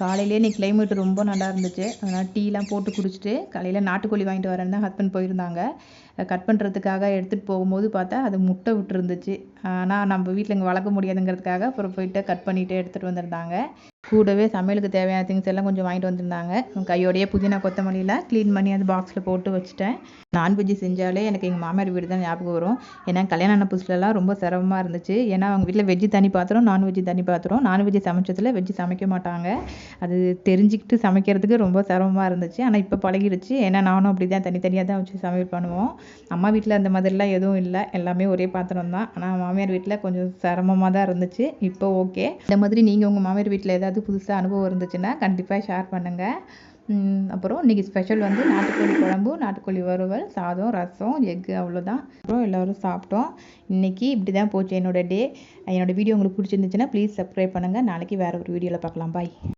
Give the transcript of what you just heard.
காலையிலேயே இன்னைக்கு கிளைமேட் ரொம்ப நல்லா இருந்துச்சு. அதனால் டீலாம் போட்டு குடிச்சிட்டு காலையில் நாட்டுக்கோழி வாங்கிட்டு வரேன்னு தான் ஹஸ்பண்ட் போயிருந்தாங்க. கட் பண்ணுறதுக்காக எடுத்துகிட்டு போகும்போது பார்த்தா அது முட்டை விட்டுருந்துச்சு. ஆனால் நம்ம வீட்டில் இங்கே வளர்க்க முடியாதுங்கிறதுக்காக அப்புறம் போயிட்டு கட் பண்ணிவிட்டு எடுத்துகிட்டு வந்திருந்தாங்க. கூடவே சமையலுக்கு தேவையான திங்ஸ் எல்லாம் கொஞ்சம் வாங்கிட்டு வந்திருந்தாங்க. கையோடையே புதினா கொத்தமல்லிலாம் க்ளீன் பண்ணி அந்த பாக்ஸில் போட்டு வச்சுட்டேன். நான்வெஜ் செஞ்சாலே எனக்கு எங்கள் மாமியார் வீடு தான் ஞாபகம் வரும். ஏன்னா கல்யாணம் ஆன புதுசுலலாம் ரொம்ப சிரமமாக இருந்துச்சு. ஏன்னா அவங்க வீட்டில் வெஜ்ஜு தனி பாத்திரம், நான்வெஜ் தனி பாத்திரம். நான்வெஜ் சமைச்சதில் வெஜ்ஜு சமைக்க மாட்டாங்க. அது தெரிஞ்சுக்கிட்டு சமைக்கிறதுக்கு ரொம்ப சிரமமாக இருந்துச்சு. ஆனால் இப்போ பழகிடுச்சு. ஏன்னா நானும் அப்படி தான் தனித்தனியாக தான் வச்சு சமையல் பண்ணுவோம். அம்மா வீட்டில் அந்த மாதிரிலாம் எதுவும் இல்லை, எல்லாமே ஒரே பாத்திரம் தான். ஆனால் மாமியார் வீட்டில் கொஞ்சம் சிரமமாக தான் இருந்துச்சு. இப்போ ஓகே. இந்த மாதிரி நீங்கள் உங்கள் மாமியார் வீட்டில் ஏதாவது புதுசாக அனுபவம் இருந்துச்சுன்னா கண்டிப்பாக ஷேர் பண்ணுங்கள். அப்புறம் இன்றைக்கி ஸ்பெஷல் வந்து நாட்டுக்கோழி குழம்பு, நாட்டுக்கோழி வறுவல், சாதம், ரசம், எக்கு அவ்வளோதான். அப்புறம் எல்லோரும் சாப்பிட்டோம். இன்றைக்கி இப்படி தான் போச்சு என்னோடய டே. என்னோடய வீடியோ உங்களுக்கு பிடிச்சிருந்துச்சுன்னா ப்ளீஸ் சப்ஸ்கிரைப் பண்ணுங்கள். நாளைக்கு வேறு ஒரு வீடியோவில் பார்க்கலாம். பாய்.